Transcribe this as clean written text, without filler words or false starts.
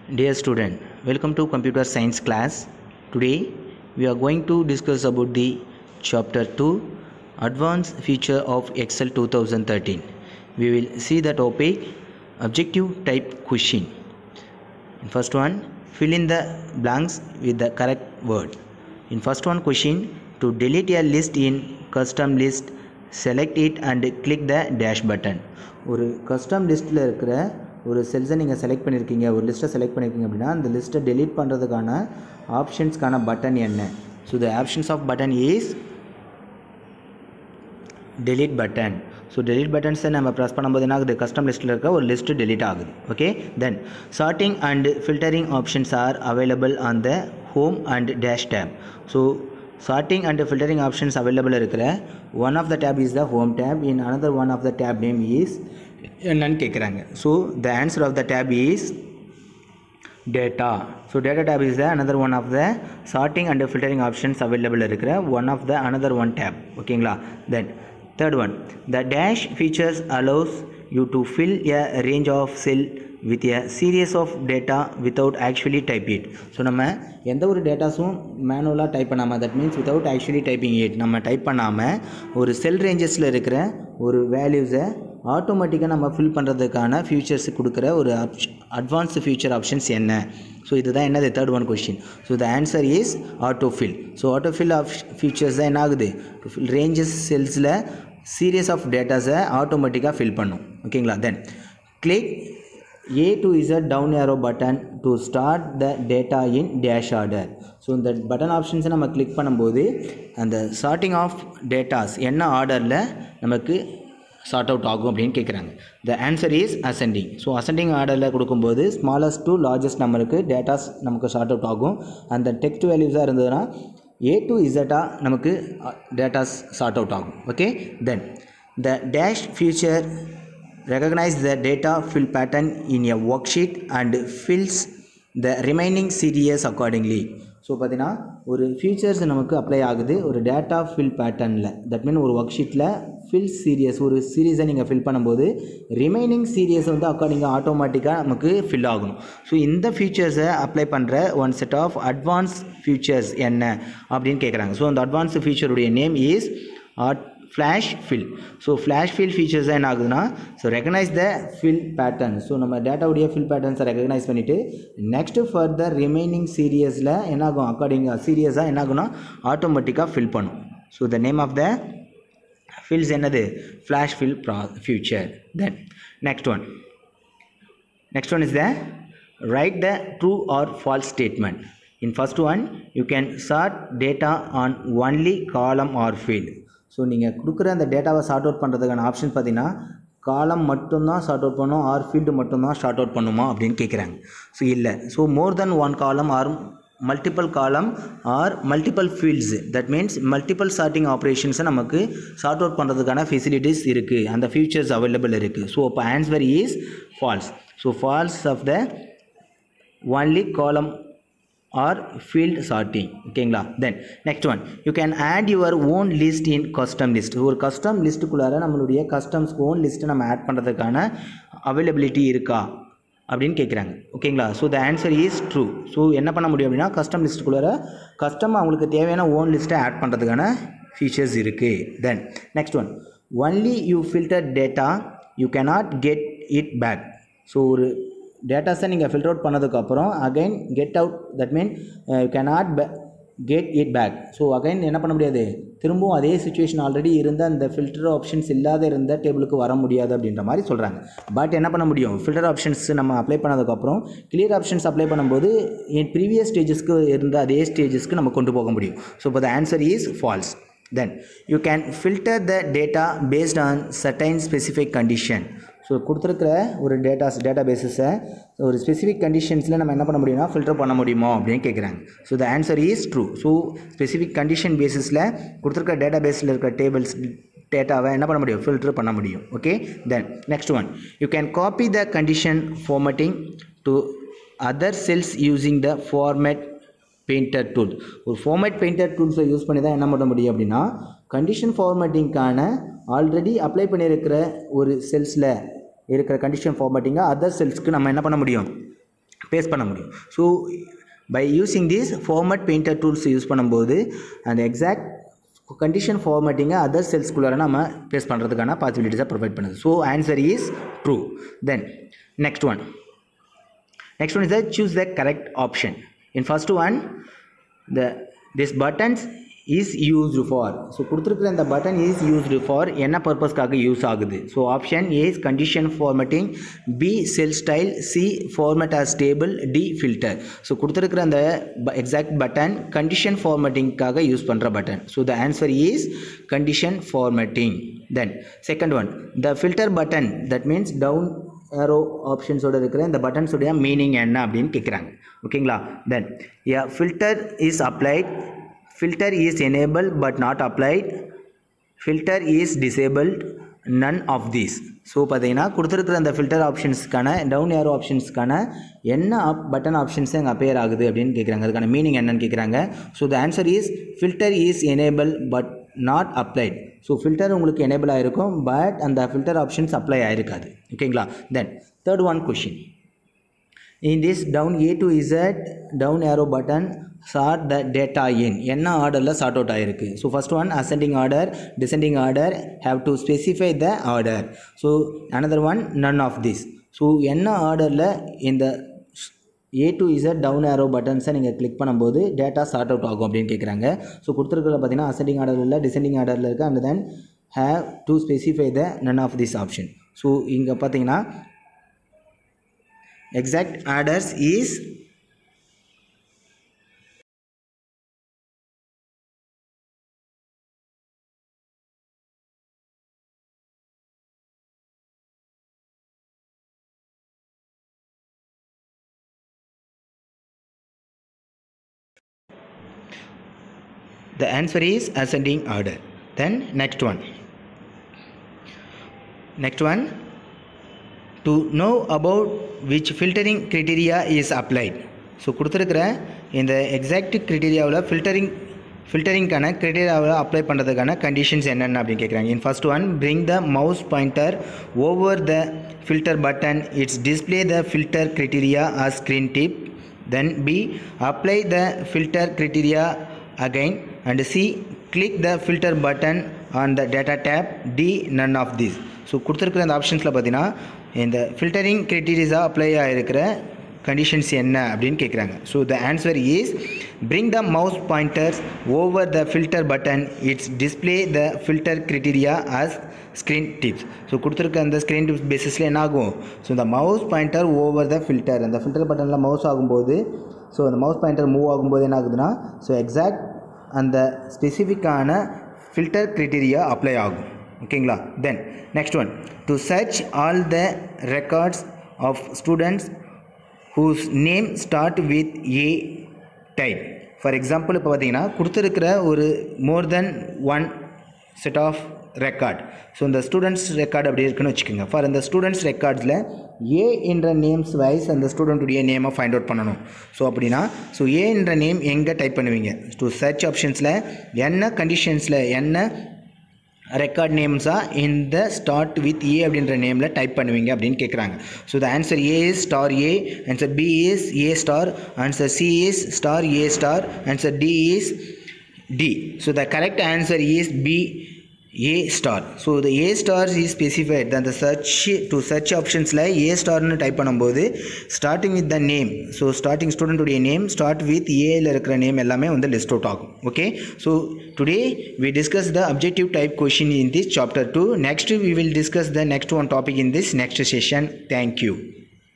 Dear student, welcome to computer science class. Today we are going to discuss about the chapter 2 advanced feature of Excel 2013. We will see the topic objective type question. First one, fill in the blanks with the correct word. In first one question, to delete a list in custom list, select it and click the dash button. ஒரு custom listல இருக்கிற ஒரு செல்ஸை நீங்கள் select பண்ணியிருக்கீங்க, ஒரு லிஸ்ட்டை select பண்ணியிருக்கீங்க அப்படின்னா அந்த லிஸ்ட்டை delete பண்ணுறதுக்கான ஆப்ஷன்ஸ்க்கான பட்டன் என்ன? So the options of button is delete button. ஸோ delete buttons நம்ம ப்ரெஸ் பண்ணும்போது என்ன ஆகுது, கஸ்டம் லிஸ்ட்டில் இருக்க ஒரு லிஸ்ட்டு delete ஆகுது. Okay, then sorting and filtering options are available on the home and dash tab. So sorting and filtering options available இருக்கிற one of the tab is the home tab, in another one of the tab name is என்னன்னு கேட்குறாங்க. So the answer of the tab is data. So data tab is the another one of the sorting and filtering options available இருக்கிற one of the another one tab. ஓகேங்களா? Then third one, the dash features allows you to fill a range of cell with a series of data without actually type it. So நம்ம எந்த ஒரு டேட்டாஸும் மேனுவலாக type பண்ணாமல், that means without actually typing it, நம்ம type பண்ணாமல் ஒரு செல் ரேஞ்சஸில் இருக்கிற ஒரு வேல்யூஸை ஆட்டோமேட்டிக்காக நம்ம ஃபில் பண்ணுறதுக்கான ஃபியூச்சர்ஸ் கொடுக்குற ஒரு அட்வான்ஸ்டு ஃபியூச்சர் ஆப்ஷன்ஸ் என்ன? ஸோ இதுதான் என்னது third one question. So the answer is autofill. So autofill of features தான் என்ன ஆகுது, ரேஞ்சஸ் செல்ஸில் சீரியஸ் ஆஃப் டேட்டாஸை ஆட்டோமேட்டிக்காக ஃபில் பண்ணும். ஓகேங்களா? Then click A to Z down arrow button to start the data in dash order. So இந்த button ஆப்ஷன்ஸை நம்ம கிளிக் பண்ணும்போது அந்த சார்ட்டிங் ஆஃப் டேட்டாஸ் என்ன ஆர்டரில் நமக்கு சார்ட் அவுட் ஆகும் அப்படின்னு கேட்குறாங்க. த answer is ascending. So ascending ஆர்டரில் கொடுக்கும்போது ஸ்மாலஸ்ட் டு லார்ஜஸ்ட் நம்பருக்கு டேட்டாஸ் நமக்கு சார்ட் அவுட் ஆகும். அந்த டெக்ஸ்ட் வேல்யூஸாக இருந்ததுன்னா A to Z நமக்கு டேட்டாஸ் சார்ட் அவுட் ஆகும். Okay, then the dash future recognize the data fill pattern in a worksheet and fills the remaining series accordingly. So பார்த்தீங்கன்னா ஒரு features நமக்கு apply ஆகுது ஒரு டேட்டா ஃபில் பேட்டர்னில், that mean ஒரு work ஷீட்டில் ஃபில் சீரியஸ் ஒரு சீரீஸை நீங்கள் ஃபில் பண்ணும்போது ரிமைனிங் சீரியஸ் வந்து அக்கார்டிங்காக ஆட்டோமேட்டிக்காக நமக்கு ஃபில் ஆகணும். ஸோ இந்த ஃபீச்சர்ஸை அப்ளை பண்ணுற one set of advance features என்ன அப்படின்னு கேட்குறாங்க. ஸோ அந்த அட்வான்ஸ் ஃபீச்சருடைய name is flash fill. So flash fill features என்ன ஆகுதுன்னா, so recognise the fill pattern. So நம்ம டேட்டாவுடைய ஃபில் பேட்டர்ன்ஸை ரெகனைஸ் பண்ணிவிட்டு நெக்ஸ்ட்டு ஃபர்தர் ரிமைனிங் சீரியஸில் என்ன ஆகும், அக்கார்டிங்காக சீரியஸாக என்ன ஆகுனா ஆட்டோமேட்டிக்காக ஃபில் பண்ணும். So the name of the fills என்னது, flash fill future. Then next one is the write the true or false statement. In first one, you can sort data on only column or field. So நீங்கள் கொடுக்குற அந்த டேட்டாவை chart out பண்ணுறதுக்கான option பார்த்தீங்கன்னா column மட்டும்தான் sort out பண்ணும் or field மட்டும்தான் sort out பண்ணுமா அப்படின்னு கேட்குறாங்க. ஸோ இல்லை. So more than one column or multiple column or multiple fields, that means multiple sorting ஆப்ரேஷன்ஸை நமக்கு சார்ட் அவுட் பண்ணுறதுக்கான ஃபெசிலிட்டிஸ் இருக்குது, அந்த ஃபியூச்சர்ஸ் அவைலபிள் இருக்குது. ஸோ அப்போ answer is false. So false of the only column or field sorting. ஓகேங்களா? Then next one, you can add your own list in custom list. ஒரு custom லிஸ்ட்டுக்குள்ளார நம்மளுடைய கஸ்டம்ஸ்க்கு own லிஸ்ட்டை நம்ம ஆட் பண்ணுறதுக்கான அவைலபிலிட்டி இருக்கா அப்படின்னு கேட்குறாங்க. ஓகேங்களா? So the answer is true. So என்ன பண்ண முடியும் அப்படின்னா கஸ்டம் லிஸ்ட்டுக்குள்ளார கஸ்டம் அவங்களுக்கு தேவையான ஓன் லிஸ்ட்டை ஆட் பண்ணுறதுக்கான ஃபீச்சர்ஸ் இருக்குது. Then next one, only you filter data you cannot get it back. So ஒரு டேட்டாஸை நீங்கள் ஃபில்டர் அவுட் பண்ணதுக்கப்புறம் again get out, that mean you cannot get it back. So again என்ன பண்ண முடியாது, திரும்பவும் அதே சுச்சுவேஷன் ஆல்ரெடி இருந்த அந்த ஃபில்டர் ஆப்ஷன்ஸ் இல்லாத இருந்த டேபிளுக்கு வர முடியாது அப்படின்ற மாதிரி சொல்கிறாங்க. பட் என்ன பண்ண முடியும், ஃபில்டர் ஆப்ஷன்ஸ் நம்ம அப்ளை பண்ணதுக்கப்புறம் கிளியர் ஆப்ஷன்ஸ் அப்ளை பண்ணும்போது ப்ரீவியஸ் ஸ்டேஜஸ்க்கு இருந்த அதே ஸ்டேஜஸ்க்கு நம்ம கொண்டு போக முடியும். ஸோ இப்போ த answer is falls. Then you can filter the data based on certain specific condition. So கொடுத்துருக்கிற ஒரு டேட்டா பேஸஸை ஒரு ஸ்பெசிஃபிக் கண்டிஷன்ஸில் நம்ம என்ன பண்ண முடியும்னா ஃபில்டர் பண்ண முடியுமோ அப்படின்னு கேட்குறாங்க. So the answer is true. So specific condition பேஸஸில் கொடுத்துருக்கிற டேட்டா பேஸில் இருக்கிற டேபிள்ஸ் டேட்டாவை என்ன பண்ண முடியும், ஃபில்டர் பண்ண முடியும். Okay, then next one, you can copy the condition formatting to other cells using the format painter tool. ஒரு ஃபார்மேட் பெயிண்டர் டூல்ஸை யூஸ் பண்ணி தான் என்ன பண்ண முடியும் அப்படின்னா கண்டிஷன் ஃபார்மேட்டிங்கான ஆல்ரெடி அப்ளை பண்ணியிருக்கிற ஒரு செல்ஸில் இருக்கிற கண்டிஷன் ஃபார்மேட்டிங்கை அதர் செல்ஸ்க்கு நம்ம என்ன பண்ண முடியும், பேஸ்ட் பண்ண முடியும். So by using this format painter tools use பண்ணும்போது அந்த எக்ஸாக்ட் கண்டிஷன் ஃபார்மேட்டிங்கை அதர் செல்ஸ்குள்ளார நம்ம பேஸ்ட் பண்ணுறதுக்கான பாசிபிலிட்டிஸை ப்ரொவைட் பண்ணுது. So answer is true. Then next one is that choose the correct option. In first one, this buttons is used for. So கொடுத்திருக்கிற இந்த button is used for என்ன பர்பஸ்க்காக யூஸ் ஆகுது? So option A is condition formatting, B cell style, C format as table, D filter. So கொடுத்திருக்கிற அந்த exact button condition formattingக்காக use பண்ணுற button. So the answer is condition formatting. Then second one, the filter button, that means down arrow options ஓட இருக்கிற இந்த buttons உடைய meaning என்ன அப்படின்னு கேட்குறாங்க. ஓகேங்களா? தென் filter is applied, filter is enabled but not applied, filter is disabled, none of these. So பார்த்தீங்கன்னா கொடுத்துருக்கிற அந்த ஃபில்டர் ஆப்ஷன்ஸ்க்கான டவுன் ஏரோ ஆப்ஷன்ஸ்க்கான என்ன பட்டன் ஆப்ஷன்ஸ் அங்கே அப்பேர் ஆகுது அப்படின்னு கேட்குறாங்க. அதுக்கான மீனிங் என்னன்னு கேட்குறாங்க. So the answer is filter is enable but not applied. So filter உங்களுக்கு எனேபிள் ஆகிருக்கும், பட் அந்த ஃபில்டர் ஆப்ஷன்ஸ் அப்ளை ஆகிருக்காது. ஓகேங்களா? Then third one question. In this down A to Z down arrow button sort the data in. என்ன ஆர்டரில் sort out ஆகிருக்கு? So first one ascending order, descending order, have to specify the order. So another one none of this. So என்ன ஆர்டரில் இந்த A to Z down arrow பட்டன்ஸை நீங்கள் click பண்ணும்போது data sort out ஆகும் அப்படின்னு கேட்குறாங்க. ஸோ கொடுத்துருக்கிறத பார்த்தீங்கன்னா ascending ஆர்டரில் இல்லை, descending ஆர்டரில் இருக்குது, and then have to specify the none of this option. So இங்கே பார்த்தீங்கன்னா exact orders is the answer is ascending order. Then next one to know about which filtering criteria is applied. So கொடுத்துருக்கிற இந்த exact க்ரிட்டீரியாவில் ஃபில்டரிங்கான க்ரிட்டீரியாவில் apply பண்ணுறதுக்கான conditions என்னென்ன அப்படின்னு கேட்குறாங்க. In first one, bring the mouse pointer over the filter button, it's display the filter criteria as screen tip. Then B, apply the filter criteria again, and C, click the filter button on the data tab. D, none of these. So கொடுத்துருக்குற அந்த ஆப்ஷன்ஸில் பார்த்தீங்கன்னா இந்த filtering criteria apply ஆகிருக்கிற conditions என்ன அப்படின்னு கேட்குறாங்க. So the answer is bring the mouse pointers over the filter button, it's display the filter criteria as screen tips. So கொடுத்துருக்க அந்த ஸ்க்ரீன் டிப்ஸ் பேசிஸில் என்ன ஆகும்? ஸோ இந்த mouse pointer over the filter, அந்த ஃபில்டர் பட்டனில் மவுஸ் ஆகும்போது, so அந்த மவுஸ் பாயிண்டர் மூவ் ஆகும்போது என்ன ஆகுதுன்னா, ஸோ எக்ஸாக்ட் அந்த ஸ்பெசிஃபிக்கான ஃபில்டர் க்ரைட்டீரியா அப்ளை ஆகும். ஓகேங்களா? Then next one, to search all the records of students whose name start with A type. For example இப்போ பார்த்தீங்கன்னா கொடுத்துருக்கிற ஒரு more than one set of record. So இந்த ஸ்டூடெண்ட்ஸ் ரெக்கார்டு அப்படி இருக்குன்னு வச்சுக்கோங்க. ஃபார் இந்த ஸ்டூடெண்ட்ஸ் ரெக்கார்ட்ஸில் ஏ என்ற நேம்ஸ் வைஸ் அந்த ஸ்டூடெண்ட்டுடைய நேமை ஃபைண்ட் அவுட் பண்ணணும். ஸோ அப்படின்னா ஸோ ஏ என்ற நேம் எங்கே டைப் பண்ணுவீங்க? ஸோ சர்ச் ஆப்ஷன்ஸில் என்ன கண்டிஷன்ஸில் என்ன ரெக்கார்ட் நேம்ஸாக இந்த ஸ்டார்ட் வித் ஏ அப்படின்ற நேமில் டைப் பண்ணுவீங்க அப்படின்னு கேட்குறாங்க. So the answer A is star A, answer B is A star, answer C is star A star, answer D is D. So the correct answer is B, A star. So the A star is specified. Then the search options like A star nu type பண்ணும்போது starting with the name, so starting student உடைய name start with A ல இருக்கிற name எல்லாமே வந்து list out ஆகும். Okay, so today we discussed the objective type question in this chapter 2. Next we will discuss the next one topic in this next session. Thank you.